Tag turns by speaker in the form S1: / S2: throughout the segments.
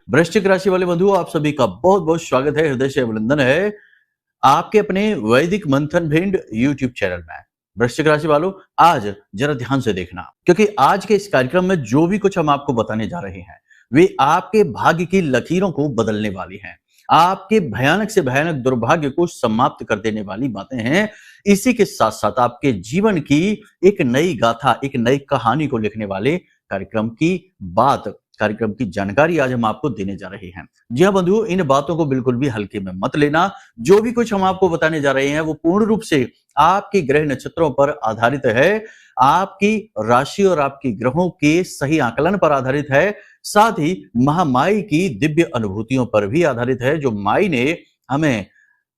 S1: वृश्चिक राशि वाले बंधुओं, आप सभी का बहुत बहुत स्वागत है, हृदय से अभिनंदन है आपके अपने वैदिक मंथन भिंड यूट्यूब चैनल में। वृश्चिक राशि वालों, आज जरा ध्यान से देखना, क्योंकि आज के इस कार्यक्रम में जो भी कुछ हम आपको बताने जा रहे हैं वे आपके भाग्य की लकीरों को बदलने वाली हैं। आपके भयानक से भयानक दुर्भाग्य को समाप्त कर देने वाली बातें हैं। इसी के साथ साथ आपके जीवन की एक नई गाथा, एक नई कहानी को लिखने वाले कार्यक्रम की जानकारी आज हम आपको देने जा रहे हैं। जी हाँ बंधुओं, इन बातों को बिल्कुल भी हल्के में मत लेना। जो भी कुछ हम आपको बताने जा रहे हैं वो पूर्ण रूप से आपके ग्रह नक्षत्रों पर आधारित है, आपकी राशि और आपकी ग्रहों के सही आकलन पर आधारित है, साथ ही महामाई की दिव्य अनुभूतियों पर भी आधारित है, जो माई ने हमें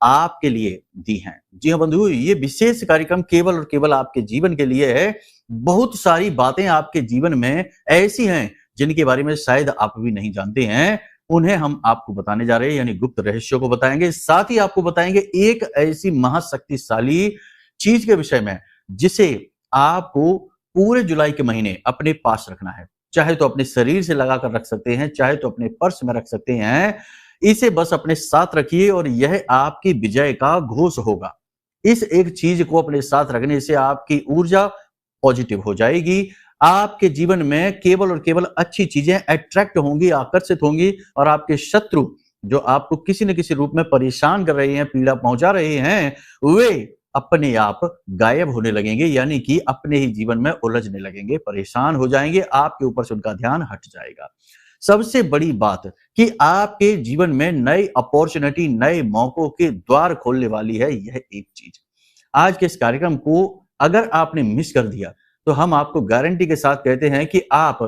S1: आपके लिए दी हैं। जी हाँ बंधुओं, ये विशेष कार्यक्रम केवल और केवल आपके जीवन के लिए है। बहुत सारी बातें आपके जीवन में ऐसी हैं जिनके बारे में शायद आप भी नहीं जानते हैं, उन्हें हम आपको बताने जा रहे हैं, यानी गुप्त रहस्यों को बताएंगे। साथ ही आपको बताएंगे एक ऐसी महाशक्तिशाली चीज के विषय में जिसे आपको पूरे जुलाई के महीने अपने पास रखना है। चाहे तो अपने शरीर से लगाकर रख सकते हैं, चाहे तो अपने पर्स में रख सकते हैं। इसे बस अपने साथ रखिए और यह आपकी विजय का घोष होगा। इस एक चीज को अपने साथ रखने से आपकी ऊर्जा पॉजिटिव हो जाएगी। आपके जीवन में केवल और केवल अच्छी चीजें अट्रैक्ट होंगी, आकर्षित होंगी, और आपके शत्रु जो आपको किसी न किसी रूप में परेशान कर रहे हैं, पीड़ा पहुंचा रहे हैं, वे अपने आप गायब होने लगेंगे, यानी कि अपने ही जीवन में उलझने लगेंगे, परेशान हो जाएंगे, आपके ऊपर से उनका ध्यान हट जाएगा। सबसे बड़ी बात कि आपके जीवन में नई अपॉर्चुनिटी, नए मौकों के द्वार खोलने वाली है यह एक चीज। आज के इस कार्यक्रम को अगर आपने मिस कर दिया तो हम आपको गारंटी के साथ कहते हैं कि आप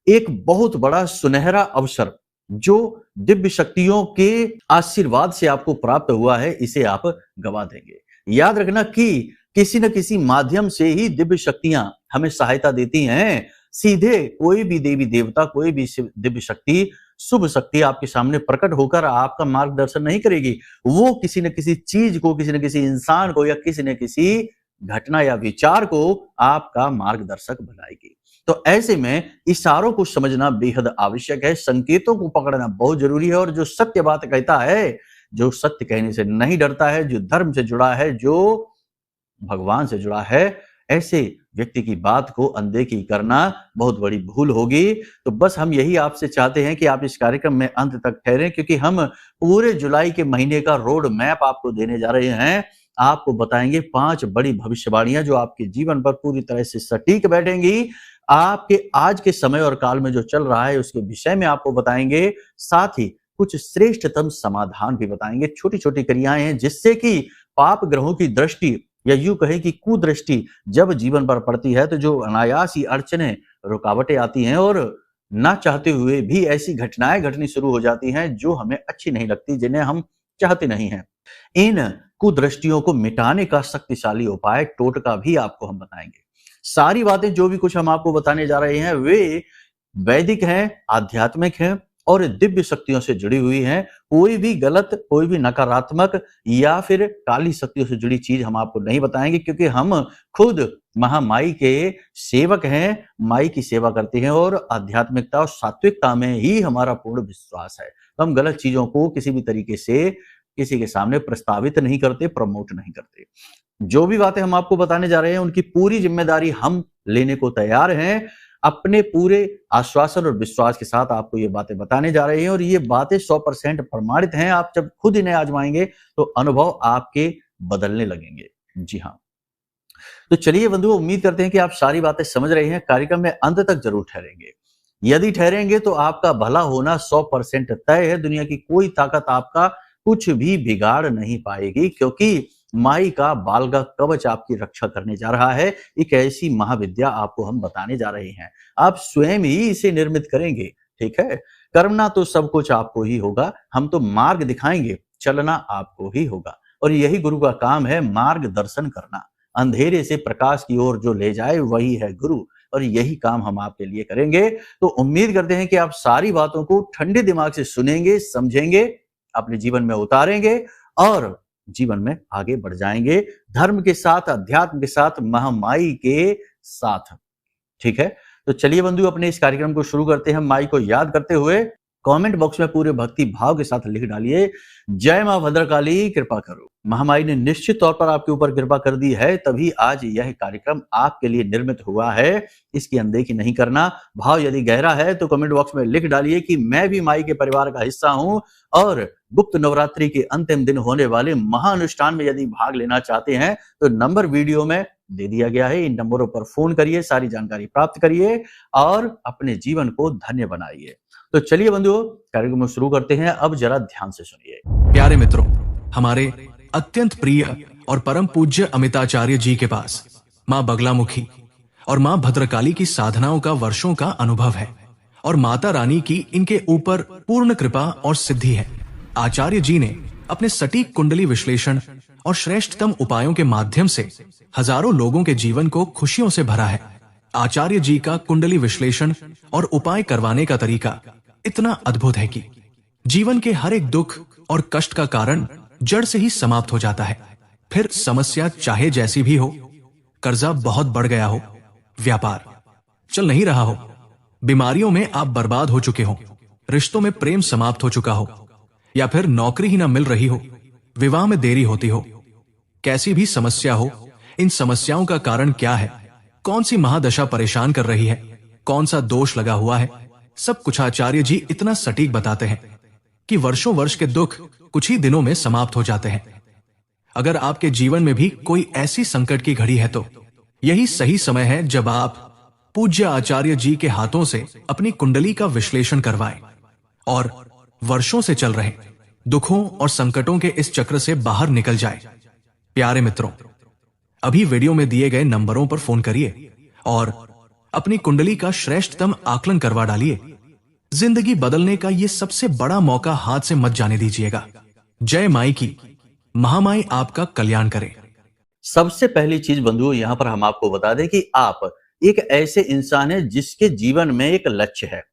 S1: एक बहुत बड़ा सुनहरा अवसर जो दिव्य शक्तियों के आशीर्वाद से आपको प्राप्त हुआ है, इसे आप गवा देंगे। याद रखना कि किसी न किसी माध्यम से ही दिव्य शक्तियां हमें सहायता देती हैं। सीधे कोई भी देवी देवता, कोई भी दिव्य शक्ति, शुभ शक्ति आपके सामने प्रकट होकर आपका मार्गदर्शन नहीं करेगी। वो किसी न किसी चीज को, किसी न किसी इंसान को, या किसी न किसी घटना या विचार को आपका मार्गदर्शक बनाएगी। तो ऐसे में इशारों को समझना बेहद आवश्यक है, संकेतों को पकड़ना बहुत जरूरी है। और जो सत्य बात कहता है, जो सत्य कहने से नहीं डरता है, जो धर्म से जुड़ा है, जो भगवान से जुड़ा है, ऐसे व्यक्ति की बात को अनदेखी करना बहुत बड़ी भूल होगी। तो बस हम यही आपसे चाहते हैं कि आप इस कार्यक्रम में अंत तक ठहरें, क्योंकि हम पूरे जुलाई के महीने का रोड मैप आपको देने जा रहे हैं। आपको बताएंगे 5 बड़ी भविष्यवाणियां जो आपके जीवन पर पूरी तरह से सटीक बैठेंगी। आपके आज के समय और काल में जो चल रहा है उसके विषय में आपको बताएंगे। साथ ही कुछ श्रेष्ठतम समाधान भी बताएंगे। छोटी छोटी क्रियाएं हैं जिससे कि पाप ग्रहों की दृष्टि, या यूं कहे कि कुदृष्टि जब जीवन पर पड़ती है तो जो अनायास ही अड़चने, रुकावटें आती हैं और ना चाहते हुए भी ऐसी घटनाएं घटनी शुरू हो जाती हैं जो हमें अच्छी नहीं लगती, जिन्हें हम चाहते नहीं हैं। इन कुदृष्टियों को मिटाने का शक्तिशाली उपाय, टोटका भी आपको हम बताएंगे। सारी बातें जो भी कुछ हम आपको बताने जा रहे हैं वे वैदिक हैं, आध्यात्मिक हैं और दिव्य शक्तियों से जुड़ी हुई हैं। कोई भी गलत, कोई भी नकारात्मक या फिर काली शक्तियों से जुड़ी चीज हम आपको नहीं बताएंगे, क्योंकि हम खुद महामाई के सेवक हैं, माई की सेवा करते हैं और आध्यात्मिकता और सात्विकता में ही हमारा पूर्ण विश्वास है। तो हम गलत चीजों को किसी भी तरीके से किसी के सामने प्रस्तावित नहीं करते, प्रमोट नहीं करते। जो भी बातें हम आपको बताने जा रहे हैं उनकी पूरी जिम्मेदारी हम लेने को तैयार हैं। अपने पूरे आश्वासन और विश्वास के साथ आपको ये बातें बताने जा रहे हैं, और ये बातें 100% प्रमाणित हैं। आप जब खुद इन्हें आजमाएंगे तो अनुभव आपके बदलने लगेंगे। जी हाँ, तो चलिए बंधुओं, उम्मीद करते हैं कि आप सारी बातें समझ रहे हैं। कार्यक्रम में अंत तक जरूर ठहरेंगे। यदि ठहरेंगे तो आपका भला होना 100% तय है। दुनिया की कोई ताकत आपका कुछ भी बिगाड़ नहीं पाएगी, क्योंकि माई का बालगा कवच आपकी रक्षा करने जा रहा है। एक ऐसी महाविद्या आपको हम बताने जा रहे हैं, आप स्वयं ही इसे निर्मित करेंगे। ठीक है, करना तो सब कुछ आपको ही होगा, हम तो मार्ग दिखाएंगे, चलना आपको ही होगा। और यही गुरु का काम है, मार्गदर्शन करना। अंधेरे से प्रकाश की ओर जो ले जाए वही है गुरु, और यही काम हम आपके लिए करेंगे। तो उम्मीद करते हैं कि आप सारी बातों को ठंडे दिमाग से सुनेंगे, समझेंगे, अपने जीवन में उतारेंगे और जीवन में आगे बढ़ जाएंगे, धर्म के साथ, अध्यात्म के साथ, महामाई के साथ। ठीक है, तो चलिए बंधु, अपने इस कार्यक्रम को शुरू करते हैं माई को याद करते हुए। कमेंट बॉक्स में पूरे भक्ति भाव के साथ लिख डालिए, जय मां भद्रकाली कृपा करो। महामाई ने निश्चित तौर पर आपके ऊपर कृपा कर दी है, तभी आज यह कार्यक्रम आपके लिए निर्मित हुआ है। इसकी अनदेखी नहीं करना। भाव यदि गहरा है तो कमेंट बॉक्स में लिख डालिए कि मैं भी माई के परिवार का हिस्सा हूं और गुप्त नवरात्रि के अंतिम दिन होने वाले महाअनुष्ठान में यदि भाग लेना चाहते हैं तो नंबर वीडियो में दे दिया गया है। इन नंबरों पर फोन करिए, सारी जानकारी प्राप्त करिए और अपने जीवन को धन्य बनाइए। तो चलिए बंधुओं, कार्यक्रम शुरू करते हैं। अब जरा ध्यान से सुनिए।
S2: प्यारे मित्रों, हमारे अत्यंत प्रिय और परम पूज्य अमिताचार्य जी के पास माँ बगलामुखी और माँ भद्रकाली की साधनाओं का वर्षों का अनुभव है और माता रानी की इनके ऊपर पूर्ण कृपा और सिद्धि है। आचार्य जी ने अपने सटीक कुंडली विश्लेषण और श्रेष्ठतम उपायों के माध्यम से हजारों लोगों के जीवन को खुशियों से भरा है। आचार्य जी का कुंडली विश्लेषण और उपाय करवाने का तरीका इतना अद्भुत है कि जीवन के हर एक दुख और कष्ट का कारण जड़ से ही समाप्त हो जाता है। फिर समस्या चाहे जैसी भी हो, कर्जा बहुत बढ़ गया हो, व्यापार चल नहीं रहा हो, बीमारियों में आप बर्बाद हो चुके हो, रिश्तों में प्रेम समाप्त हो चुका हो, या फिर नौकरी ही ना मिल रही हो, विवाह में देरी होती हो, कैसी भी समस्या हो, इन समस्याओं का कारण क्या है, कौन सी महादशा परेशान कर रही है, कौन सा दोष लगा हुआ है, सब कुछ आचार्य जी इतना सटीक बताते हैं कि वर्षों वर्ष के दुख कुछ ही दिनों में समाप्त हो जाते हैं। अगर आपके जीवन में भी कोई ऐसी संकट की घड़ी है तो यही सही समय है जब आप पूज्य आचार्य जी के हाथों से अपनी कुंडली का विश्लेषण करवाएं और वर्षों से चल रहे दुखों और संकटों के इस चक्र से बाहर निकल जाए। प्यारे मित्रों, अभी वीडियो में दिए गए नंबरों पर फोन करिए और अपनी कुंडली का श्रेष्ठतम आकलन करवा डालिए। जिंदगी बदलने का ये सबसे बड़ा मौका हाथ से मत जाने दीजिएगा। जय माई की। महामाई आपका कल्याण करे।
S1: सबसे पहली चीज बंधुओं, यहां पर हम आपको बता दें कि आप एक ऐसे इंसान हैं जिसके जीवन में एक लक्ष्य है।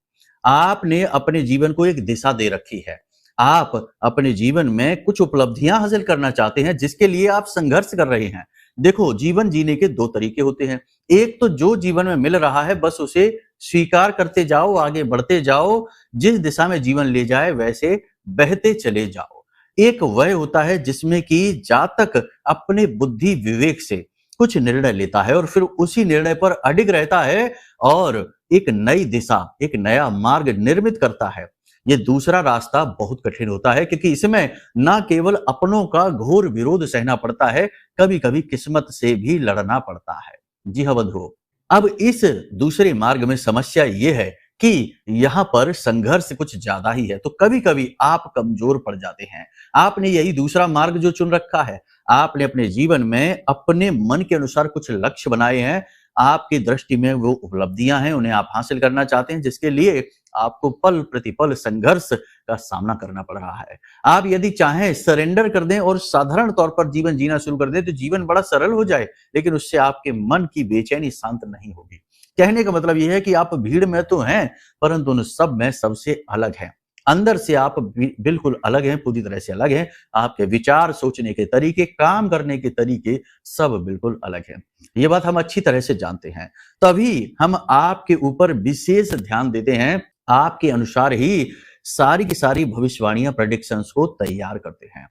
S1: आपने अपने जीवन को एक दिशा दे रखी है। आप अपने जीवन में कुछ उपलब्धियां हासिल करना चाहते हैं जिसके लिए आप संघर्ष कर रहे हैं। देखो, जीवन जीने के दो तरीके होते हैं। एक तो जो जीवन में मिल रहा है बस उसे स्वीकार करते जाओ, आगे बढ़ते जाओ, जिस दिशा में जीवन ले जाए वैसे बहते चले जाओ। एक वह होता है जिसमें कि जातक अपने बुद्धि विवेक से कुछ निर्णय लेता है और फिर उसी निर्णय पर अडिग रहता है और एक नई दिशा, एक नया मार्ग निर्मित करता है। ये दूसरा रास्ता बहुत कठिन होता है क्योंकि इसमें न केवल अपनों का घोर विरोध सहना पड़ता है, कभी कभी किस्मत से भी लड़ना पड़ता है। जी हाँ बंधुओं, अब इस दूसरे मार्ग में समस्या ये है कि यहाँ पर संघर्ष कुछ ज्यादा ही है, तो कभी कभी आप कमजोर पड़ जाते हैं। आपने यही दूसरा मार्ग जो चुन रखा है, आपने अपने जीवन में अपने मन के अनुसार कुछ लक्ष्य बनाए हैं, आपकी दृष्टि में वो उपलब्धियां हैं, उन्हें आप हासिल करना चाहते हैं, जिसके लिए आपको पल प्रतिपल संघर्ष का सामना करना पड़ रहा है। आप यदि चाहें सरेंडर कर दें और साधारण तौर पर जीवन जीना शुरू कर दें तो जीवन बड़ा सरल हो जाए, लेकिन उससे आपके मन की बेचैनी शांत नहीं होगी। कहने का मतलब यह है कि आप भीड़ में तो हैं परंतु उन सब में सबसे अलग हैं। अंदर से आप बिल्कुल अलग हैं, पूरी तरह से अलग हैं। आपके विचार, सोचने के तरीके, काम करने के तरीके सब बिल्कुल अलग हैं। ये बात हम अच्छी तरह से जानते हैं, तभी हम आपके ऊपर विशेष ध्यान देते हैं, आपके अनुसार ही सारी की सारी भविष्यवाणियां, प्रेडिक्शंस को तैयार करते हैं।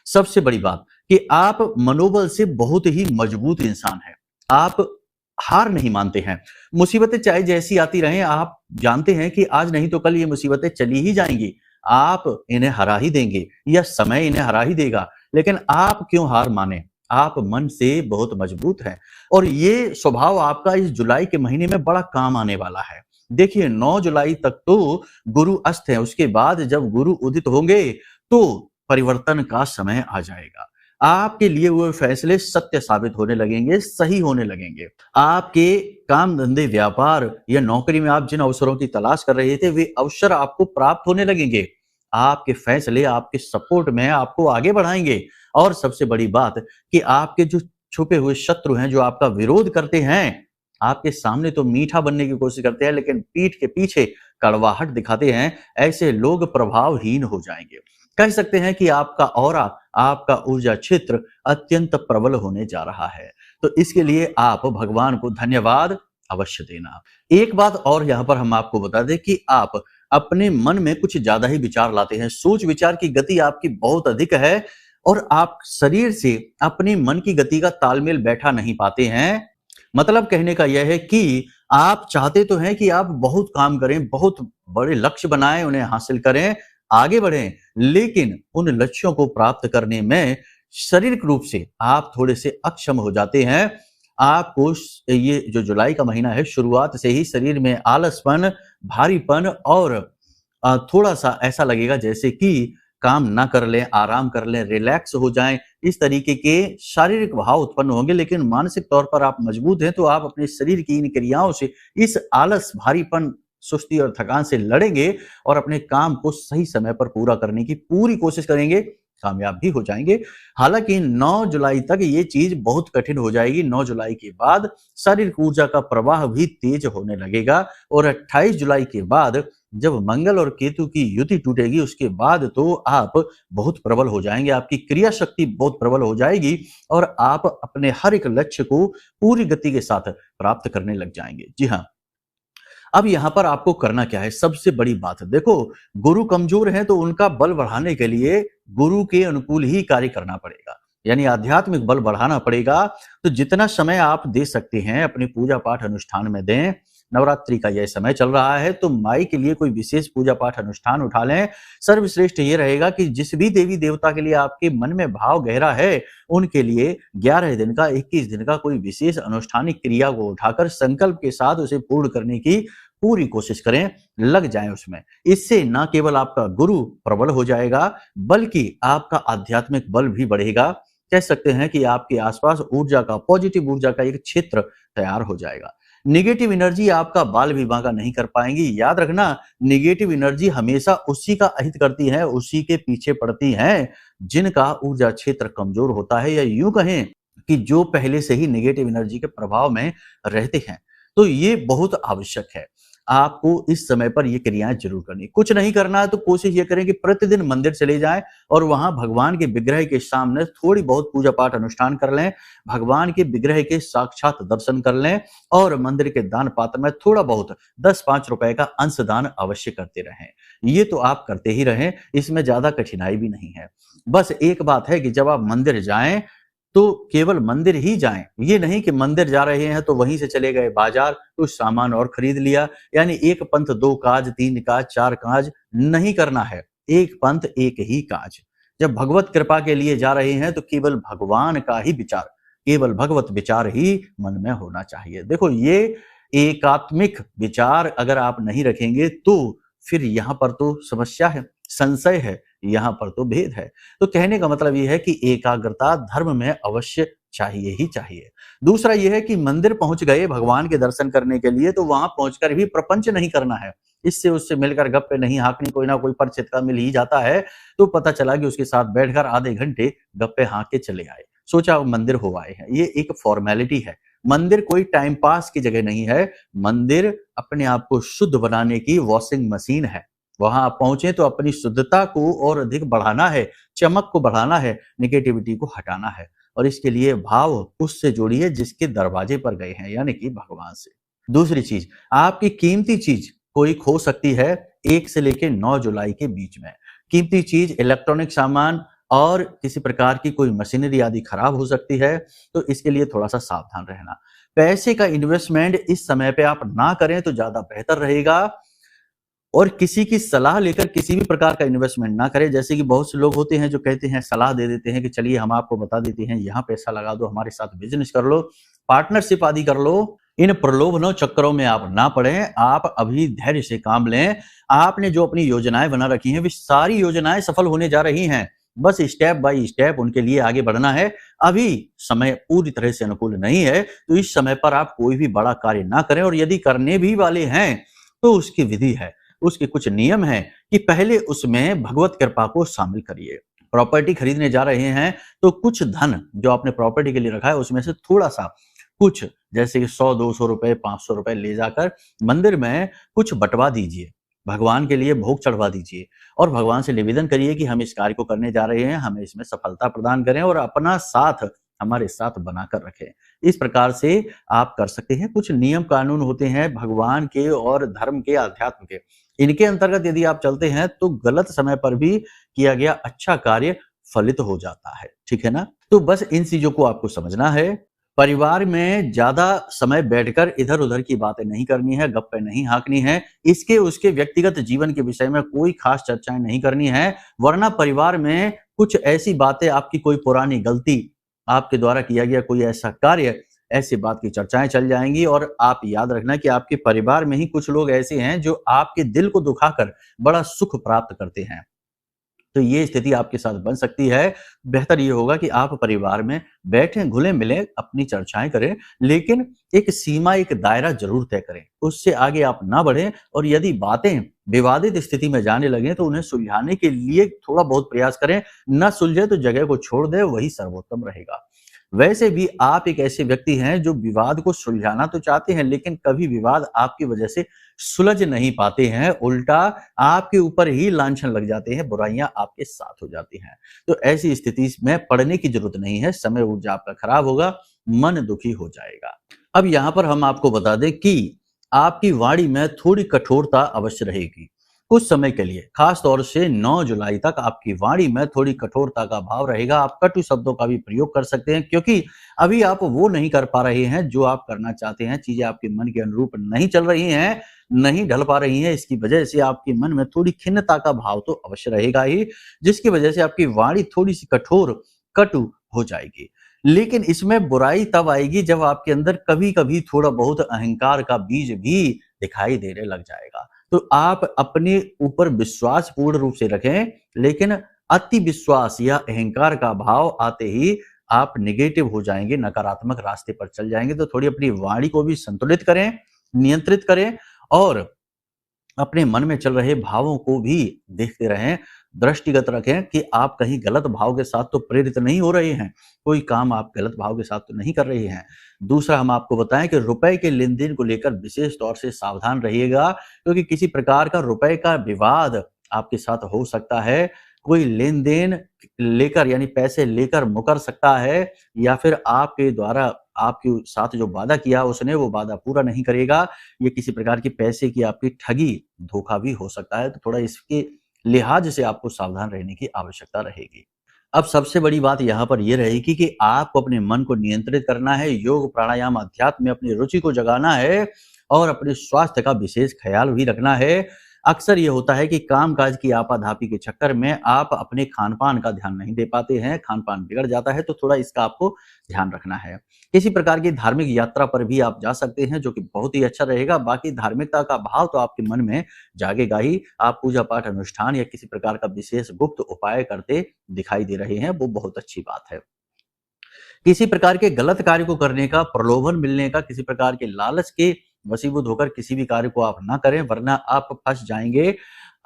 S1: सबसे बड़ी बात कि आप मनोबल से बहुत ही मजबूत इंसान हैं। आप हार नहीं मानते हैं। मुसीबतें चाहे जैसी आती रहें, आप जानते हैं कि आज नहीं तो कल ये मुसीबतें चली ही जाएंगी। आप इन्हें हरा ही देंगे या समय इन्हें हरा ही देगा, लेकिन आप क्यों हार माने? आप मन से बहुत मजबूत हैं और ये स्वभाव आपका इस जुलाई के महीने में बड़ा काम आने वाला है। देखिए, 9 जुलाई तक तो गुरु अस्त है, उसके बाद जब गुरु उदित होंगे तो परिवर्तन का समय आ जाएगा। आपके लिए वो फैसले सत्य साबित होने लगेंगे, सही होने लगेंगे। आपके काम धंधे, व्यापार या नौकरी में आप जिन अवसरों की तलाश कर रहे थे, वे अवसर आपको प्राप्त होने लगेंगे। आपके फैसले आपके सपोर्ट में आपको आगे बढ़ाएंगे। और सबसे बड़ी बात कि आपके जो छुपे हुए शत्रु हैं, जो आपका विरोध करते हैं, आपके सामने तो मीठा बनने की कोशिश करते हैं लेकिन पीठ के पीछे कड़वाहट दिखाते हैं, ऐसे लोग प्रभावहीन हो जाएंगे। कह सकते हैं कि आपका ऑरा, आपका ऊर्जा क्षेत्र अत्यंत प्रबल होने जा रहा है। तो इसके लिए आप भगवान को धन्यवाद अवश्य देना। एक बात और यहाँ पर हम आपको बता दें कि आप अपने मन में कुछ ज्यादा ही विचार लाते हैं। सोच विचार की गति आपकी बहुत अधिक है और आप शरीर से अपने मन की गति का तालमेल बैठा नहीं पाते हैं। मतलब कहने का यह है कि आप चाहते तो हैं कि आप बहुत काम करें, बहुत बड़े लक्ष्य बनाएं, उन्हें हासिल करें, आगे बढ़ें, लेकिन उन लक्ष्यों को प्राप्त करने में शारीरिक रूप से आप थोड़े से अक्षम हो जाते हैं। आपको ये जो जुलाई का महीना है, शुरुआत से ही शरीर में आलसपन, भारीपन और थोड़ा-सा ऐसा लगेगा जैसे कि काम ना कर लें, आराम कर लें, रिलैक्स हो जाएँ, इस तरीके के शारीरिक भाव उत्पन्न होंगे। लेकिन मानसिक तौर पर आप मजबूत हैं, तो आप अपने शरीर की इन क्रियाओं से, इस आलस, भारीपन, सुस्ती और थकान से लड़ेंगे और अपने काम को सही समय पर पूरा करने की पूरी कोशिश करेंगे, कामयाब भी हो जाएँगे। हालाँकि 9 जुलाई तक ये चीज़ बहुत कठिन हो जाएगी। 9 जुलाई के बाद शारीरिक ऊर्जा का प्रवाह भी तेज होने लगेगा और 28 जुलाई के बाद जब मंगल और केतु की युति टूटेगी, उसके बाद तो आप बहुत प्रबल हो जाएंगे, आपकी क्रिया शक्ति बहुत प्रबल हो जाएगी और आप अपने हर एक लक्ष्य को पूरी गति के साथ प्राप्त करने लग जाएंगे। जी हाँ, अब यहाँ पर आपको करना क्या है, सबसे बड़ी बात देखो, गुरु कमजोर है तो उनका बल बढ़ाने के लिए गुरु के अनुकूल ही कार्य करना पड़ेगा, यानी आध्यात्मिक बल बढ़ाना पड़ेगा। तो जितना समय आप दे सकते हैं अपने पूजा पाठ अनुष्ठान में दें। नवरात्रि का यह समय चल रहा है तो माई के लिए कोई विशेष पूजा पाठ अनुष्ठान उठा लें। सर्वश्रेष्ठ ये रहेगा कि जिस भी देवी देवता के लिए आपके मन में भाव गहरा है, उनके लिए 11 दिन का, 21 दिन का कोई विशेष अनुष्ठानिक क्रिया को उठाकर संकल्प के साथ उसे पूर्ण करने की पूरी कोशिश करें, लग जाएं उसमें। इससे न केवल आपका गुरु प्रबल हो जाएगा, बल्कि आपका आध्यात्मिक बल भी बढ़ेगा। कह सकते हैं कि आपके आसपास ऊर्जा का, पॉजिटिव ऊर्जा का एक क्षेत्र तैयार हो जाएगा। नेगेटिव एनर्जी आपका बाल भी बांका नहीं कर पाएंगी। याद रखना, नेगेटिव एनर्जी हमेशा उसी का अहित करती है, उसी के पीछे पड़ती हैं जिनका ऊर्जा क्षेत्र कमजोर होता है, या यूं कहें कि जो पहले से ही नेगेटिव एनर्जी के प्रभाव में रहते हैं। तो ये बहुत आवश्यक है, आपको इस समय पर ये क्रियाएं जरूर करनी। कुछ नहीं करना है तो कोशिश ये करें कि प्रतिदिन मंदिर चले जाएं और वहां भगवान के विग्रह के सामने थोड़ी बहुत पूजा पाठ अनुष्ठान कर लें, भगवान के विग्रह के साक्षात दर्शन कर लें और मंदिर के दान पात्र में थोड़ा बहुत 10-5 रुपए का अंशदान अवश्य करते रहें। ये तो आप करते ही रहें, इसमें ज्यादा कठिनाई भी नहीं है। बस एक बात है कि जब आप मंदिर जाएं तो केवल मंदिर ही जाएं, ये नहीं कि मंदिर जा रहे हैं तो वहीं से चले गए बाजार, कुछ सामान और खरीद लिया। यानी एक पंथ 2 काज, 3 काज, 4 काज नहीं करना है, एक पंथ एक ही काज। जब भगवत कृपा के लिए जा रहे हैं तो केवल भगवान का ही विचार, केवल भगवत विचार ही मन में होना चाहिए। देखो, ये एकात्मिक विचार अगर आप नहीं रखेंगे तो फिर यहाँ पर तो समस्या है, संशय है, यहाँ पर तो भेद है। तो कहने का मतलब ये है कि एकाग्रता धर्म में अवश्य चाहिए ही चाहिए। दूसरा ये है कि मंदिर पहुंच गए भगवान के दर्शन करने के लिए, तो वहां पहुंचकर भी प्रपंच नहीं करना है। इससे उससे मिलकर गप्पे नहीं हाँकनी, कोई ना कोई परिचित का मिल ही जाता है, तो पता चला कि उसके साथ बैठकर आधे घंटे गप्पे हाँक के चले आए, सोचा मंदिर हो आए हैं। ये एक फॉर्मेलिटी है। मंदिर कोई टाइम पास की जगह नहीं है, मंदिर अपने आप को शुद्ध बनाने की वॉशिंग मशीन है। वहां आप पहुंचे तो अपनी शुद्धता को और अधिक बढ़ाना है, चमक को बढ़ाना है, नेगेटिविटी को हटाना है, और इसके लिए भाव उससे जोड़िए जिसके दरवाजे पर गए हैं, यानी कि भगवान से। दूसरी चीज, आपकी कीमती चीज कोई खो सकती है 1 से लेकर 9 जुलाई के बीच में। कीमती चीज, इलेक्ट्रॉनिक सामान और किसी प्रकार की कोई मशीनरी आदि खराब हो सकती है, तो इसके लिए थोड़ा सा सावधान रहना। पैसे का इन्वेस्टमेंट इस समय पे आप ना करें तो ज्यादा बेहतर रहेगा, और किसी की सलाह लेकर किसी भी प्रकार का इन्वेस्टमेंट ना करें। जैसे कि बहुत से लोग होते हैं जो कहते हैं, सलाह दे देते हैं कि चलिए हम आपको बता देते हैं, यहाँ पैसा लगा दो, हमारे साथ बिजनेस कर लो, पार्टनरशिप आदि कर लो। इन प्रलोभनों चक्करों में आप ना पड़ें, आप अभी धैर्य से काम लें। आपने जो अपनी योजनाएं बना रखी हैं, वे सारी योजनाएं सफल होने जा रही हैं, बस स्टेप बाय स्टेप उनके लिए आगे बढ़ना है। अभी समय पूरी तरह से अनुकूल नहीं है, तो इस समय पर आप कोई भी बड़ा कार्य ना करें, और यदि करने भी वाले हैं तो उसकी विधि है, उसके कुछ नियम हैं कि पहले उसमें भगवत कृपा को शामिल करिए। प्रॉपर्टी खरीदने जा रहे हैं तो कुछ धन जो आपने प्रॉपर्टी के लिए रखा है उसमें से थोड़ा सा, कुछ जैसे कि 100-200 रुपए, 500 रुपए ले जाकर मंदिर में कुछ बंटवा दीजिए, भगवान के लिए भोग चढ़वा दीजिए और भगवान से निवेदन करिए कि हम इस कार्य को करने जा रहे हैं, हमें इसमें सफलता प्रदान करें और अपना साथ हमारे साथ बनाकर रखें। इस प्रकार से आप कर सकते हैं। कुछ नियम कानून होते हैं भगवान के और धर्म के, अध्यात्म के, इनके अंतर्गत यदि आप चलते हैं तो गलत समय पर भी किया गया अच्छा कार्य फलित हो जाता है, ठीक है ना? तो बस इन चीजों को आपको समझना है। परिवार में ज्यादा समय बैठकर इधर-उधर की बातें नहीं करनी है, गप्पे नहीं हाँकनी है, इसके उसके व्यक्तिगत जीवन के विषय में कोई खास चर्चाएं नहीं करनी है, वरना परिवार में कुछ ऐसी बातें, आपकी कोई पुरानी गलती, आपके द्वारा किया गया कोई ऐसा कार्य, ऐसी बात की चर्चाएं चल जाएंगी। और आप याद रखना कि आपके परिवार में ही कुछ लोग ऐसे हैं जो आपके दिल को दुखाकर बड़ा सुख प्राप्त करते हैं। तो ये स्थिति आपके साथ बन सकती है। बेहतर ये होगा कि आप परिवार में बैठें, घुले-मिलें, अपनी चर्चाएँ करें, लेकिन एक सीमा, एक दायरा ज़रूर तय करें। उससे आगे आप ना बढ़ें और यदि बातें विवादित स्थिति में जाने लगें तो उन्हें सुलझाने के लिए थोड़ा बहुत प्रयास करें। ना सुलझे तो जगह को छोड़ दें, वही सर्वोत्तम रहेगा। वैसे भी आप एक ऐसे व्यक्ति हैं जो विवाद को सुलझाना तो चाहते हैं, लेकिन कभी विवाद आपकी वजह से सुलझ नहीं पाते हैं, उल्टा आपके ऊपर ही लांछन लग जाते हैं, बुराइयां आपके साथ हो जाती हैं। तो ऐसी स्थिति में पड़ने की जरूरत नहीं है, समय ऊर्जा आपका खराब होगा, मन दुखी हो जाएगा। अब यहाँ पर हम आपको बता दें कि आपकी वाणी में थोड़ी कठोरता अवश्य रहेगी कुछ समय के लिए। खास तौर से 9 जुलाई तक आपकी वाणी में थोड़ी कठोरता का भाव रहेगा। आप कटु शब्दों का भी प्रयोग कर सकते हैं, क्योंकि अभी आप वो नहीं कर पा रहे हैं जो आप करना चाहते हैं। चीजें आपके मन के अनुरूप नहीं चल रही हैं, नहीं ढल पा रही हैं। इसकी वजह से आपके मन में थोड़ी खिन्नता का भाव तो अवश्य रहेगा ही, जिसकी वजह से आपकी वाणी थोड़ी सी कठोर, कटु हो जाएगी। लेकिन इसमें बुराई तब आएगी जब आपके अंदर कभी-कभी थोड़ा बहुत अहंकार का बीज भी दिखाई देने लग जाएगा। तो आप अपने ऊपर विश्वास पूर्ण रूप से रखें, लेकिन अति विश्वास या अहंकार का भाव आते ही आप नेगेटिव हो जाएंगे, नकारात्मक रास्ते पर चल जाएंगे। तो थोड़ी अपनी वाणी को भी संतुलित करें, नियंत्रित करें और अपने मन में चल रहे भावों को भी देखते रहें, दृष्टिगत रखें कि आप कहीं गलत भाव के साथ तो प्रेरित नहीं हो रहे हैं, कोई काम आप गलत भाव के साथ तो नहीं कर रहे हैं। दूसरा, हम आपको बताएं कि रुपए के लेन-देन को लेकर विशेष तौर से सावधान रहिएगा, क्योंकि किसी प्रकार का रुपए का विवाद आपके साथ हो सकता है। कोई लेन-देन लेकर, यानी पैसे लेकर मुकर सकता है, या फिर आपके द्वारा आपके साथ जो वादा किया उसने वो वादा पूरा नहीं करेगा। ये किसी प्रकार की पैसे की आपकी ठगी, धोखा भी हो सकता है। तो थोड़ा इसके लिहाज से आपको सावधान रहने की आवश्यकता रहेगी। अब सबसे बड़ी बात यहाँ पर ये रहेगी कि आपको अपने मन को नियंत्रित करना है, योग, प्राणायाम, अध्यात्म में अपनी रुचि को जगाना है और अपने स्वास्थ्य का विशेष ख्याल भी रखना है। अक्सर ये होता है कि काम-काज की आपाधापी के चक्कर में आप अपने खान-पान का ध्यान नहीं दे पाते हैं, खान-पान बिगड़ जाता है, तो थोड़ा इसका आपको ध्यान रखना है। किसी प्रकार की धार्मिक यात्रा पर भी आप जा सकते हैं, जो कि बहुत ही अच्छा रहेगा। बाकी धार्मिकता का भाव तो आपके मन में जागेगा ही। आप पूजा-पाठ, अनुष्ठान या किसी प्रकार का विशेष गुप्त उपाय करते दिखाई दे रहे हैं, वो बहुत अच्छी बात है। किसी प्रकार के गलत कार्य को करने का, प्रलोभन मिलने का, किसी प्रकार के लालच के वशीभूत होकर किसी भी कार्य को आप ना करें, वरना आप फंस जाएंगे,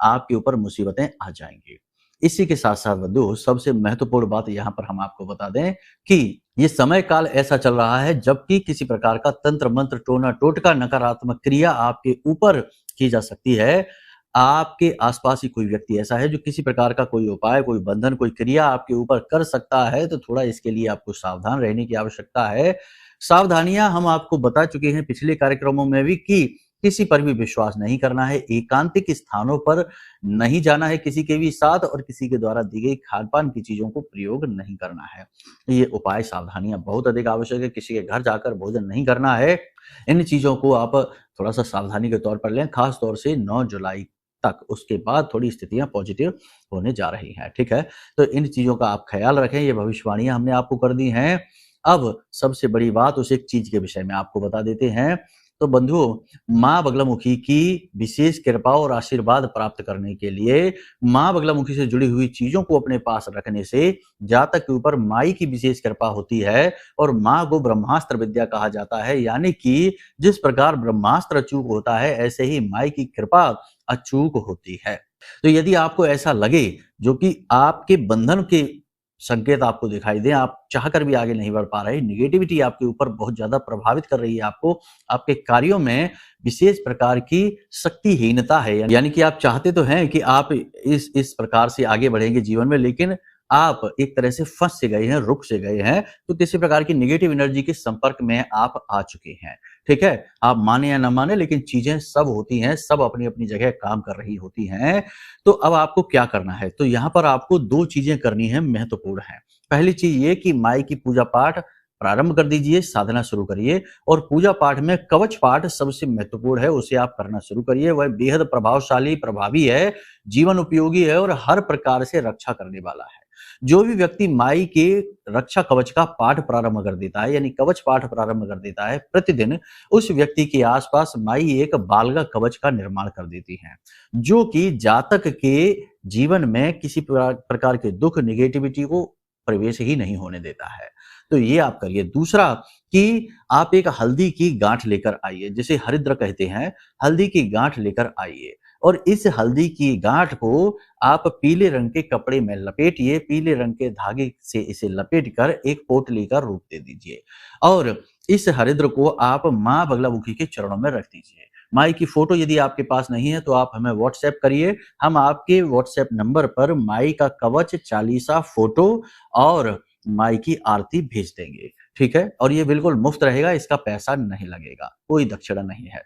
S1: आपके ऊपर मुसीबतें आ जाएंगी। इसी के साथ साथ बंधु, सबसे महत्वपूर्ण बात यहाँ पर हम आपको बता दें कि ये समय काल ऐसा चल रहा है जबकि किसी प्रकार का तंत्र मंत्र, टोना टोटका, नकारात्मक क्रिया आपके ऊपर की जा सकती है। आपके आसपास ही कोई व्यक्ति ऐसा है जो किसी प्रकार का कोई उपाय, कोई बंधन, कोई क्रिया आपके ऊपर कर सकता है, तो थोड़ा इसके लिए आपको सावधान रहने की आवश्यकता है। सावधानियां हम आपको बता चुके हैं पिछले कार्यक्रमों में भी कि किसी पर भी विश्वास नहीं करना है, एकांतिक स्थानों पर नहीं जाना है किसी के भी साथ, और किसी के द्वारा दी गई खान-पान की चीजों को प्रयोग नहीं करना है। ये उपाय, सावधानियां बहुत अधिक आवश्यक है। किसी के घर जाकर भोजन नहीं करना है। इन चीजों को आप थोड़ा सा सावधानी के तौर पर लें, खास तौर से 9 जुलाई तक। उसके बाद थोड़ी स्थितियां पॉजिटिव होने जा रही हैं, ठीक है? तो इन चीजों का आप ख्याल रखें। ये भविष्यवाणियां हमने आपको कर दी हैं। अब सबसे बड़ी बात, उस एक चीज के विषय में आपको बता देते हैं। तो बंधुओं, माँ बगलामुखी की विशेष कृपा और आशीर्वाद प्राप्त करने के लिए माँ बगलामुखी से जुड़ी हुई चीजों को अपने पास रखने से जातक के ऊपर माई की विशेष कृपा होती है, और माँ को ब्रह्मास्त्र विद्या कहा जाता है। यानी कि जिस प्रकार ब्रह्मास्त्र अचूक होता है, ऐसे ही माई की कृपा अचूक होती है। तो यदि आपको ऐसा लगे जो कि आपके बंधन के संकेत आपको दिखाई दें, आप चाहकर भी आगे नहीं बढ़ पा रहे, नेगेटिविटी आपके ऊपर बहुत ज्यादा प्रभावित कर रही है, आपको आपके कार्यों में विशेष प्रकार की शक्तिहीनता है, यानी कि आप चाहते तो हैं कि आप इस प्रकार से आगे बढ़ेंगे जीवन में, लेकिन आप एक तरह से फंस से गए हैं, रुक से गए हैं, तो किसी प्रकार की नेगेटिव एनर्जी के संपर्क में आप आ चुके हैं। ठीक है, आप माने या ना माने, लेकिन चीजें सब होती हैं, सब अपनी अपनी जगह काम कर रही होती हैं। तो अब आपको क्या करना है, तो यहाँ पर आपको दो चीजें करनी है, महत्वपूर्ण है। पहली चीज ये कि माई की पूजा पाठ प्रारंभ कर दीजिए, साधना शुरू करिए, और पूजा पाठ में कवच पाठ सबसे महत्वपूर्ण है, उसे आप करना शुरू करिए। वह बेहद प्रभावशाली, प्रभावी है, जीवन उपयोगी है और हर प्रकार से रक्षा करने वाला है। जो भी व्यक्ति माई के रक्षा कवच का पाठ प्रारंभ कर देता है, यानी कवच पाठ प्रारंभ कर देता है प्रतिदिन, उस व्यक्ति के आसपास माई एक बालगा कवच का निर्माण कर देती है, जो कि जातक के जीवन में किसी प्रकार के दुख, निगेटिविटी को प्रवेश ही नहीं होने देता है। तो ये आप करिए। दूसरा कि आप एक हल्दी की गांठ लेकर आइए, जिसे हरिद्र कहते हैं, हल्दी की गांठ लेकर आइए, और इस हल्दी की गांठ को आप पीले रंग के कपड़े में लपेटिए, पीले रंग के धागे से इसे लपेटकर एक पोटली का रूप दे दीजिए, और इस हरिद्र को आप माँ बगलामुखी के चरणों में रख दीजिए। माई की फोटो यदि आपके पास नहीं है तो आप हमें व्हाट्सएप करिए, हम आपके व्हाट्सएप नंबर पर माई का कवच, चालीसा, फोटो और माई की आरती भेज देंगे, ठीक है। और ये बिल्कुल मुफ्त रहेगा, इसका पैसा नहीं लगेगा, कोई दक्षिणा नहीं है।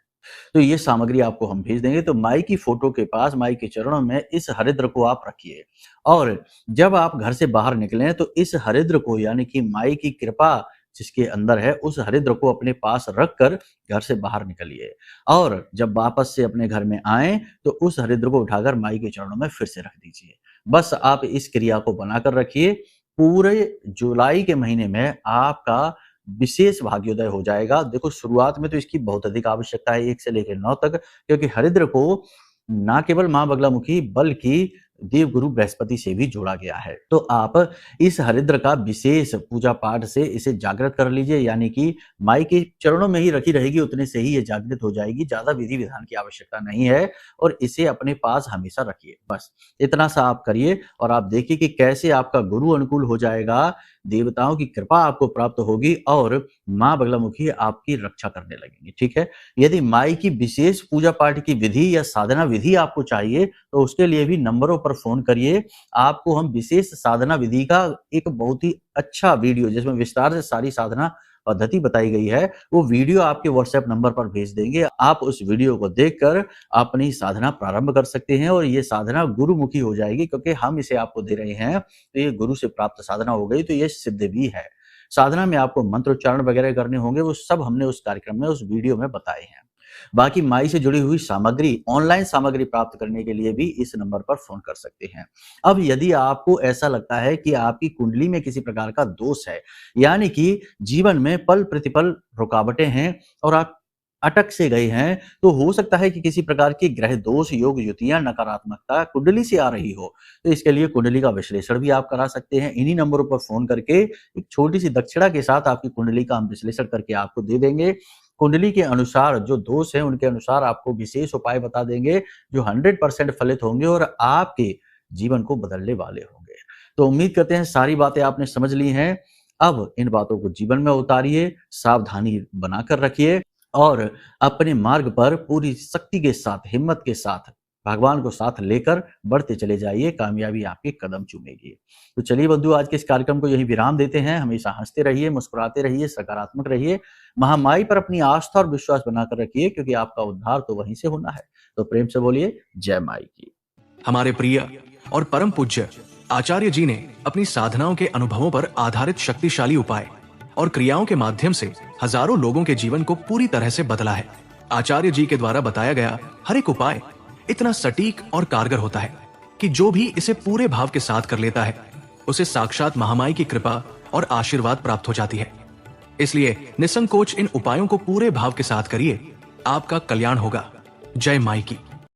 S1: तो ये सामग्री आपको हम भेज देंगे। तो माई की फोटो के पास, माई के चरणों में इस हरिद्र को आप रखिए, और जब आप घर से बाहर निकलें तो इस हरिद्र को, यानी कि माई की कृपा जिसके अंदर है, उस हरिद्र को अपने पास रखकर घर से बाहर निकलिए, और जब वापस से अपने घर में आए तो उस हरिद्र को उठाकर माई के चरणों में फिर से रख दीजिए। बस आप इस क्रिया को बनाकर रखिए। पूरे जुलाई के महीने में आपका विशेष भाग्योदय हो जाएगा। देखो, शुरुआत में तो इसकी बहुत अधिक आवश्यकता है, 1 से लेकर 9 तक, क्योंकि हरिद्र को ना केवल माँ बगलामुखी बल्कि देवगुरु बृहस्पति से भी जोड़ा गया है। तो आप इस हरिद्र का विशेष पूजा पाठ से इसे जागृत कर लीजिए, यानी कि माई के चरणों में ही रखी रहेगी, उतने से ही ये जागृत हो जाएगी। ज्यादा विधि विधान की आवश्यकता नहीं है, और इसे अपने पास हमेशा रखिए। बस इतना सा आप करिए, और आप देखिए कि कैसे आपका गुरु अनुकूल हो जाएगा, देवताओं की कृपा आपको प्राप्त होगी, और माँ बगलामुखी आपकी रक्षा करने लगेंगी, ठीक है। यदि माई की विशेष पूजा पाठ की विधि या साधना विधि आपको चाहिए तो उसके लिए भी नंबरों पर फोन करिए। आपको हम विशेष साधना विधि का एक बहुत ही अच्छा वीडियो, जिसमें विस्तार से सारी साधना पद्धति बताई गई है, वो वीडियो आपके व्हाट्सएप नंबर पर भेज देंगे। आप उस वीडियो को देखकर अपनी साधना प्रारंभ कर सकते हैं, और ये साधना गुरुमुखी हो जाएगी, क्योंकि हम इसे आपको दे रहे हैं तो ये गुरु से प्राप्त साधना हो गई, तो ये सिद्ध भी है। साधना में आपको मंत्रोच्चारण वगैरह करने होंगे, वो सब हमने उस कार्यक्रम में, उस वीडियो में बताए हैं। बाकी माई से जुड़ी हुई सामग्री, ऑनलाइन सामग्री प्राप्त करने के लिए भी इस नंबर पर फोन कर सकते हैं। अब यदि आपको ऐसा लगता है कि आपकी कुंडली में किसी प्रकार का दोष है, यानी कि जीवन में पल प्रतिपल रुकावटें हैं और आप अटक से गए हैं, तो हो सकता है कि किसी प्रकार की ग्रह दोष, योग युतियां, नकारात्मकता कुंडली से आ रही हो, तो इसके लिए कुंडली का विश्लेषण भी आप करा सकते हैं। इन्हीं नंबरों पर फोन करके एक छोटी सी दक्षिणा के साथ आपकी कुंडली का हम विश्लेषण करके आपको दे देंगे। कुंडली के अनुसार जो दोष है, उनके अनुसार आपको विशेष उपाय बता देंगे, जो 100% फलित होंगे और आपके जीवन को बदलने वाले होंगे। तो उम्मीद करते हैं सारी बातें आपने समझ ली हैं। अब इन बातों को जीवन में उतारिए, सावधानी बनाकर रखिए, और अपने मार्ग पर पूरी शक्ति के साथ, हिम्मत के साथ, भगवान को साथ लेकर बढ़ते चले जाइए। कामयाबी आपके कदम चूमेगी। तो चलिए बंधु, आज के इस कार्यक्रम को यहीं विराम देते हैं। हमेशा हंसते रहिए, मुस्कुराते रहिए, सकारात्मक रहिए, महामाई पर अपनी आस्था और विश्वास बनाकर रखिए, क्योंकि आपका उद्धार तो वहीं से होना है। तो प्रेम से बोलिए जय माई की।
S2: हमारे प्रिय और परम पूज्य आचार्य जी ने अपनी साधनाओं के अनुभवों पर आधारित शक्तिशाली उपाय और क्रियाओं के माध्यम से हजारों लोगों के जीवन को पूरी तरह से बदला है। आचार्य जी के द्वारा बताया गया हर एक उपाय इतना सटीक और कारगर होता है कि जो भी इसे पूरे भाव के साथ कर लेता है, उसे साक्षात महामाई की कृपा और आशीर्वाद प्राप्त हो जाती है। इसलिए निसंकोच इन उपायों को पूरे भाव के साथ करिए, आपका कल्याण होगा। जय माई की।